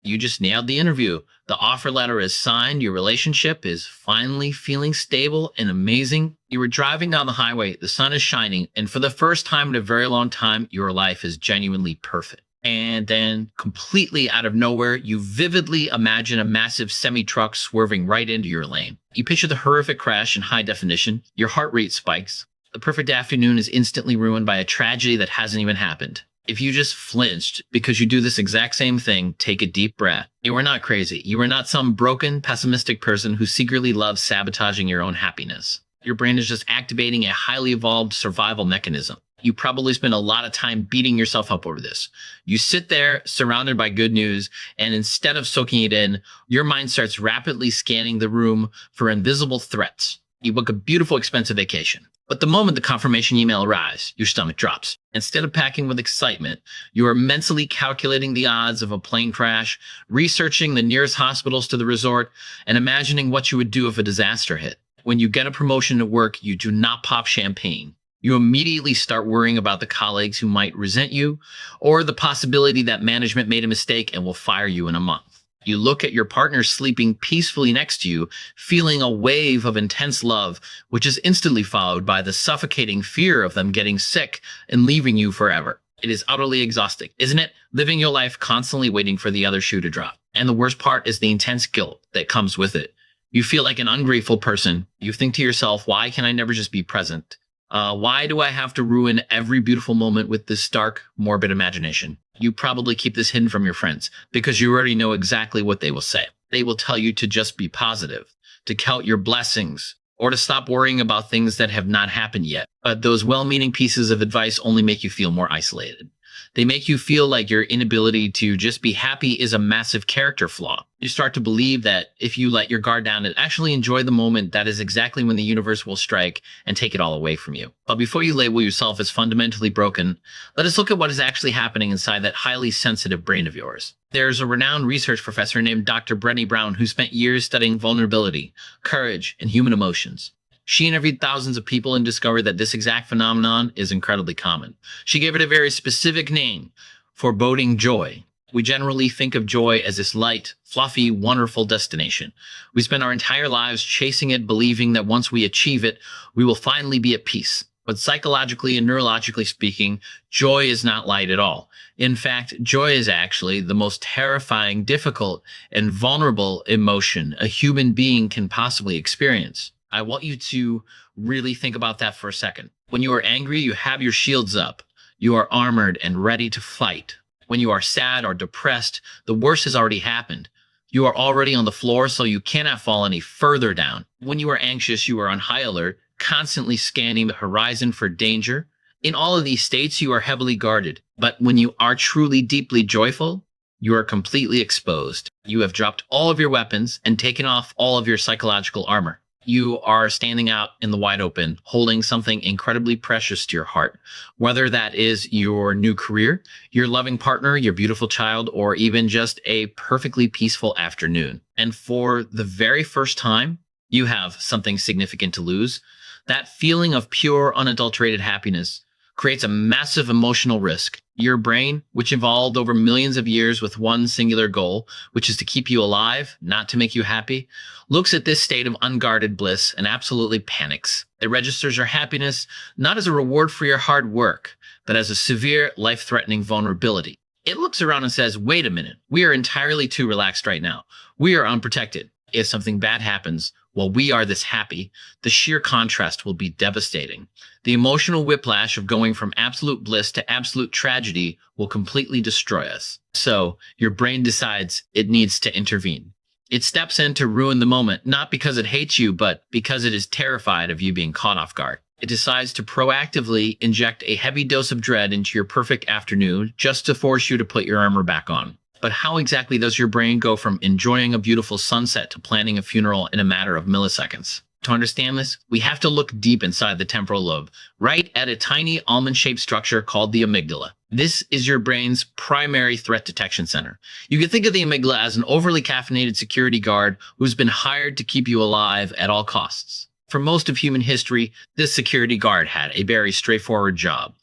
You just nailed the interview. The offer letter is signed. Your relationship is finally feeling stable and amazing. You were driving down the highway. The sun is shining. And for the first time in a very long time, your life is genuinely perfect. And then completely out of nowhere, you vividly imagine a massive semi-truck swerving right into your lane. You picture the horrific crash in high definition. Your heart rate spikes. The perfect afternoon is instantly ruined by a tragedy that hasn't even happened. If you just flinched because you do this exact same thing, take a deep breath. You are not crazy. You are not some broken, pessimistic person who secretly loves sabotaging your own happiness. Your brain is just activating a highly evolved survival mechanism. You probably spend a lot of time beating yourself up over this. You sit there surrounded by good news, and instead of soaking it in, your mind starts rapidly scanning the room for invisible threats. You book a beautiful, expensive vacation. But the moment the confirmation email arrives, your stomach drops. Instead of packing with excitement, you are mentally calculating the odds of a plane crash, researching the nearest hospitals to the resort, and imagining what you would do if a disaster hit. When you get a promotion at work, you do not pop champagne. You immediately start worrying about the colleagues who might resent you, or the possibility that management made a mistake and will fire you in a month. You look at your partner sleeping peacefully next to you, feeling a wave of intense love, which is instantly followed by the suffocating fear of them getting sick and leaving you forever. It is utterly exhausting, isn't it? Living your life constantly waiting for the other shoe to drop. And the worst part is the intense guilt that comes with it. You feel like an ungrateful person. You think to yourself, why can I never just be present? Why do I have to ruin every beautiful moment with this dark, morbid imagination? You probably keep this hidden from your friends because you already know exactly what they will say. They will tell you to just be positive, to count your blessings, or to stop worrying about things that have not happened yet. But those well-meaning pieces of advice only make you feel more isolated. They make you feel like your inability to just be happy is a massive character flaw. You start to believe that if you let your guard down and actually enjoy the moment, that is exactly when the universe will strike and take it all away from you. But before you label yourself as fundamentally broken, let us look at what is actually happening inside that highly sensitive brain of yours. There's a renowned research professor named Dr. Brené Brown who spent years studying vulnerability, courage, and human emotions. She interviewed thousands of people and discovered that this exact phenomenon is incredibly common. She gave it a very specific name, Foreboding Joy. We generally think of joy as this light, fluffy, wonderful destination. We spend our entire lives chasing it, believing that once we achieve it, we will finally be at peace. But psychologically and neurologically speaking, joy is not light at all. In fact, joy is actually the most terrifying, difficult, and vulnerable emotion a human being can possibly experience. I want you to really think about that for a second. When you are angry, you have your shields up. You are armored and ready to fight. When you are sad or depressed, the worst has already happened. You are already on the floor, so you cannot fall any further down. When you are anxious, you are on high alert, constantly scanning the horizon for danger. In all of these states, you are heavily guarded. But when you are truly deeply joyful, you are completely exposed. You have dropped all of your weapons and taken off all of your psychological armor. You are standing out in the wide open, holding something incredibly precious to your heart, whether that is your new career, your loving partner, your beautiful child, or even just a perfectly peaceful afternoon. And for the very first time, you have something significant to lose. That feeling of pure, unadulterated happiness creates a massive emotional risk. Your brain, which evolved over millions of years with one singular goal, which is to keep you alive, not to make you happy, looks at this state of unguarded bliss and absolutely panics. It registers your happiness not as a reward for your hard work, but as a severe, life-threatening vulnerability. It looks around and says, wait a minute, we are entirely too relaxed right now. We are unprotected. If something bad happens while we are this happy, the sheer contrast will be devastating. The emotional whiplash of going from absolute bliss to absolute tragedy will completely destroy us. So your brain decides it needs to intervene. It steps in to ruin the moment, not because it hates you, but because it is terrified of you being caught off guard. It decides to proactively inject a heavy dose of dread into your perfect afternoon just to force you to put your armor back on. But how exactly does your brain go from enjoying a beautiful sunset to planning a funeral in a matter of milliseconds? To understand this, we have to look deep inside the temporal lobe, right at a tiny almond-shaped structure called the amygdala. This is your brain's primary threat detection center. You can think of the amygdala as an overly caffeinated security guard who's been hired to keep you alive at all costs. For most of human history, this security guard had a very straightforward job: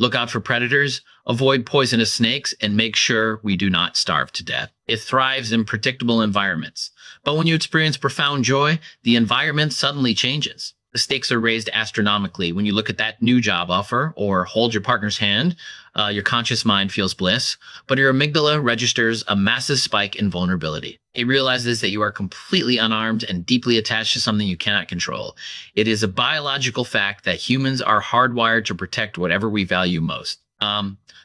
look out for predators, avoid poisonous snakes, and make sure we do not starve to death. It thrives in predictable environments. But when you experience profound joy, the environment suddenly changes. The stakes are raised astronomically. When you look at that new job offer or hold your partner's hand, your conscious mind feels bliss, but your amygdala registers a massive spike in vulnerability. It realizes that you are completely unarmed and deeply attached to something you cannot control. It is a biological fact that humans are hardwired to protect whatever we value most.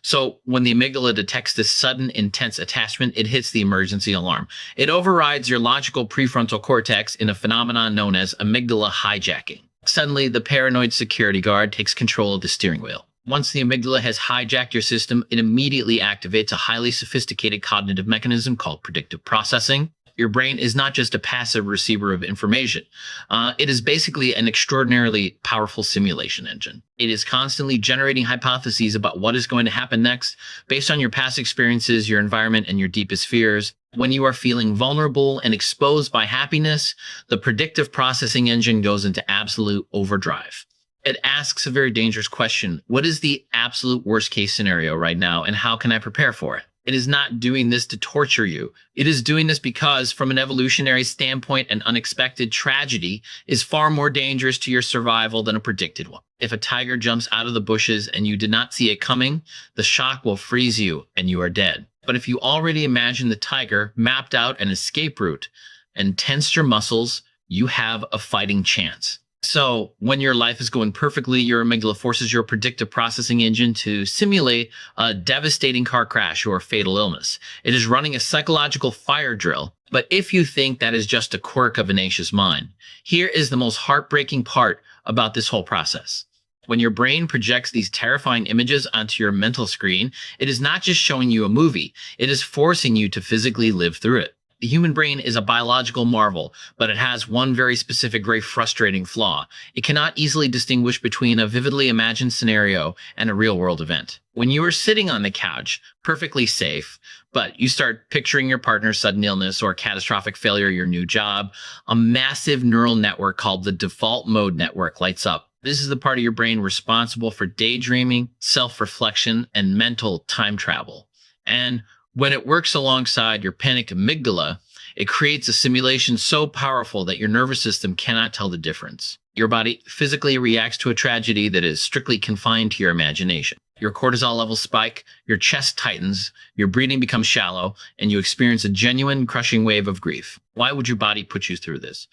So when the amygdala detects this sudden, intense attachment, it hits the emergency alarm. It overrides your logical prefrontal cortex in a phenomenon known as amygdala hijacking. Suddenly, the paranoid security guard takes control of the steering wheel. Once the amygdala has hijacked your system, it immediately activates a highly sophisticated cognitive mechanism called predictive processing. Your brain is not just a passive receiver of information. It is basically an extraordinarily powerful simulation engine. It is constantly generating hypotheses about what is going to happen next based on your past experiences, your environment, and your deepest fears. When you are feeling vulnerable and exposed by happiness, the predictive processing engine goes into absolute overdrive. It asks a very dangerous question. What is the absolute worst case scenario right now, and how can I prepare for it? It is not doing this to torture you. It is doing this because, from an evolutionary standpoint, an unexpected tragedy is far more dangerous to your survival than a predicted one. If a tiger jumps out of the bushes and you did not see it coming, the shock will freeze you and you are dead. But if you already imagine the tiger, mapped out an escape route, and tensed your muscles, you have a fighting chance. So when your life is going perfectly, your amygdala forces your predictive processing engine to simulate a devastating car crash or fatal illness. It is running a psychological fire drill. But if you think that is just a quirk of an anxious mind, here is the most heartbreaking part about this whole process. When your brain projects these terrifying images onto your mental screen, it is not just showing you a movie, it is forcing you to physically live through it. The human brain is a biological marvel, but it has one very specific, very frustrating flaw. It cannot easily distinguish between a vividly imagined scenario and a real-world event. When you are sitting on the couch, perfectly safe, but you start picturing your partner's sudden illness or catastrophic failure of your new job, a massive neural network called the default mode network lights up. This is the part of your brain responsible for daydreaming, self-reflection, and mental time travel. And when it works alongside your panicked amygdala, it creates a simulation so powerful that your nervous system cannot tell the difference. Your body physically reacts to a tragedy that is strictly confined to your imagination. Your cortisol levels spike, your chest tightens, your breathing becomes shallow, and you experience a genuine crushing wave of grief. Why would your body put you through this?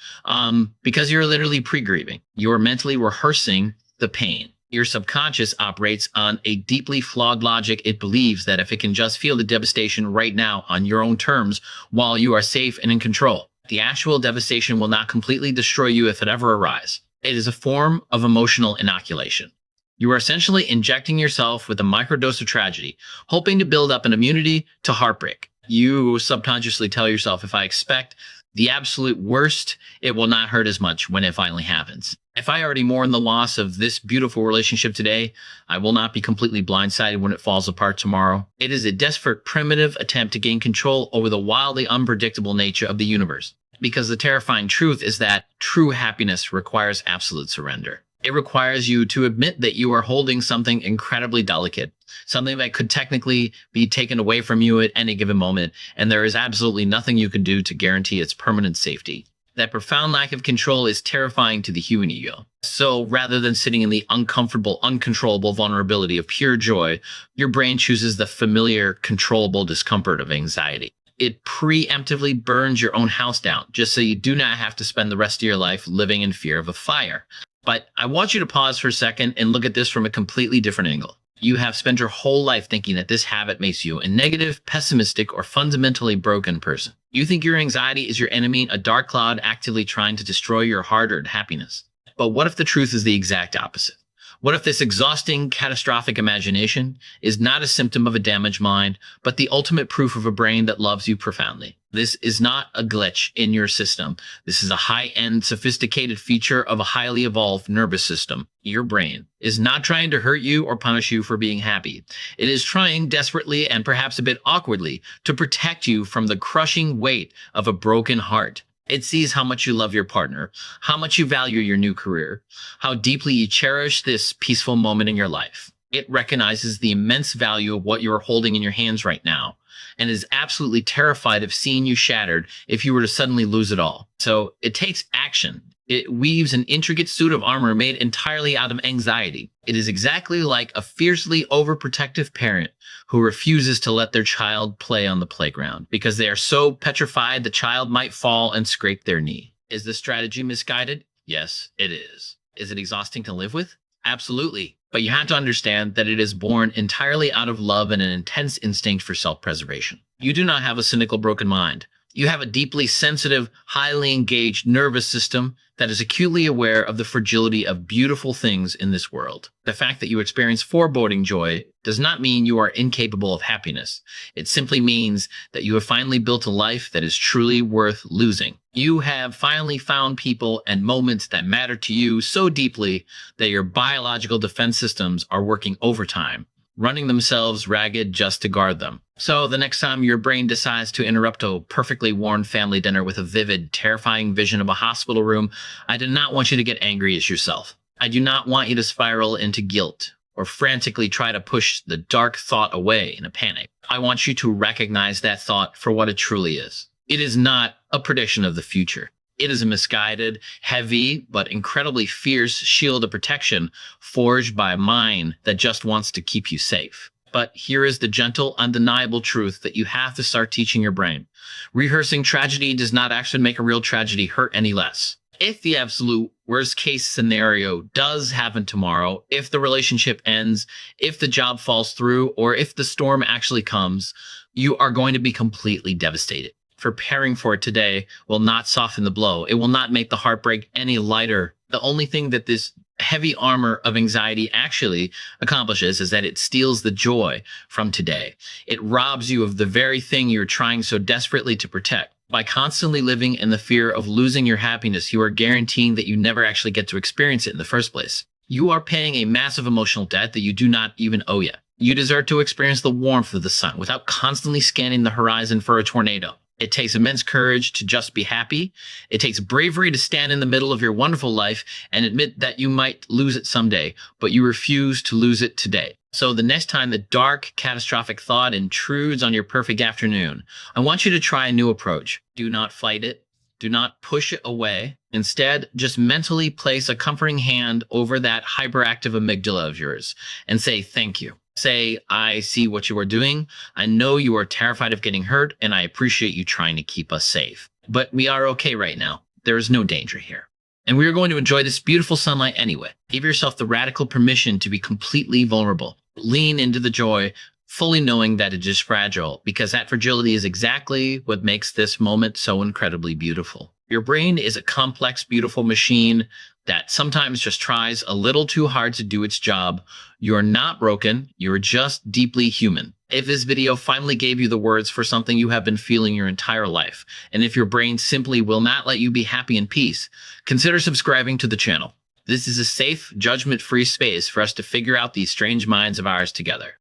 Because you're literally pre-grieving. You're mentally rehearsing the pain. Your subconscious operates on a deeply flawed logic. It believes that if it can just feel the devastation right now on your own terms while you are safe and in control, the actual devastation will not completely destroy you if it ever arrives. It is a form of emotional inoculation. You are essentially injecting yourself with a microdose of tragedy, hoping to build up an immunity to heartbreak. You subconsciously tell yourself, if I expect the absolute worst, it will not hurt as much when it finally happens. If I already mourn the loss of this beautiful relationship today, I will not be completely blindsided when it falls apart tomorrow. It is a desperate, primitive attempt to gain control over the wildly unpredictable nature of the universe. Because the terrifying truth is that true happiness requires absolute surrender. It requires you to admit that you are holding something incredibly delicate, something that could technically be taken away from you at any given moment, and there is absolutely nothing you can do to guarantee its permanent safety. That profound lack of control is terrifying to the human ego. So rather than sitting in the uncomfortable, uncontrollable vulnerability of pure joy, your brain chooses the familiar, controllable discomfort of anxiety. It preemptively burns your own house down just so you do not have to spend the rest of your life living in fear of a fire. But I want you to pause for a second and look at this from a completely different angle. You have spent your whole life thinking that this habit makes you a negative, pessimistic, or fundamentally broken person. You think your anxiety is your enemy, a dark cloud actively trying to destroy your hard-earned happiness. But what if the truth is the exact opposite? What if this exhausting, catastrophic imagination is not a symptom of a damaged mind, but the ultimate proof of a brain that loves you profoundly? This is not a glitch in your system. This is a high-end, sophisticated feature of a highly evolved nervous system. Your brain is not trying to hurt you or punish you for being happy. It is trying desperately and perhaps a bit awkwardly to protect you from the crushing weight of a broken heart. It sees how much you love your partner, how much you value your new career, how deeply you cherish this peaceful moment in your life. It recognizes the immense value of what you are holding in your hands right now and is absolutely terrified of seeing you shattered if you were to suddenly lose it all. So it takes action. It weaves an intricate suit of armor made entirely out of anxiety. It is exactly like a fiercely overprotective parent who refuses to let their child play on the playground because they are so petrified the child might fall and scrape their knee. Is this strategy misguided? Yes, it is. Is it exhausting to live with? Absolutely. But you have to understand that it is born entirely out of love and an intense instinct for self-preservation. You do not have a cynical, broken mind. You have a deeply sensitive, highly engaged nervous system that is acutely aware of the fragility of beautiful things in this world. The fact that you experience foreboding joy does not mean you are incapable of happiness. It simply means that you have finally built a life that is truly worth losing. You have finally found people and moments that matter to you so deeply that your biological defense systems are working overtime, running themselves ragged just to guard them. So the next time your brain decides to interrupt a perfectly worn family dinner with a vivid, terrifying vision of a hospital room, I do not want you to get angry at yourself. I do not want you to spiral into guilt or frantically try to push the dark thought away in a panic. I want you to recognize that thought for what it truly is. It is not a prediction of the future. It is a misguided, heavy, but incredibly fierce shield of protection forged by a mind that just wants to keep you safe. But here is the gentle, undeniable truth that you have to start teaching your brain. Rehearsing tragedy does not actually make a real tragedy hurt any less. If the absolute worst case scenario does happen tomorrow, if the relationship ends, if the job falls through, or if the storm actually comes, you are going to be completely devastated. Preparing for it today will not soften the blow. It will not make the heartbreak any lighter. The only thing that this heavy armor of anxiety actually accomplishes is that it steals the joy from today. It robs you of the very thing you're trying so desperately to protect. By constantly living in the fear of losing your happiness, you are guaranteeing that you never actually get to experience it in the first place. You are paying a massive emotional debt that you do not even owe yet. You deserve to experience the warmth of the sun without constantly scanning the horizon for a tornado. It takes immense courage to just be happy. It takes bravery to stand in the middle of your wonderful life and admit that you might lose it someday, but you refuse to lose it today. So the next time the dark, catastrophic thought intrudes on your perfect afternoon, I want you to try a new approach. Do not fight it. Do not push it away. Instead, just mentally place a comforting hand over that hyperactive amygdala of yours and say thank you. Say, I see what you are doing. I know you are terrified of getting hurt, and I appreciate you trying to keep us safe. But we are okay right now. There is no danger here. And we are going to enjoy this beautiful sunlight anyway. Give yourself the radical permission to be completely vulnerable. Lean into the joy, fully knowing that it is fragile, because that fragility is exactly what makes this moment so incredibly beautiful. Your brain is a complex, beautiful machine that sometimes just tries a little too hard to do its job. You're not broken. You're just deeply human. If this video finally gave you the words for something you have been feeling your entire life, and if your brain simply will not let you be happy in peace, consider subscribing to the channel. This is a safe, judgment-free space for us to figure out these strange minds of ours together.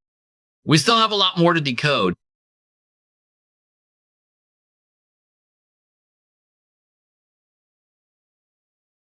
We still have a lot more to decode.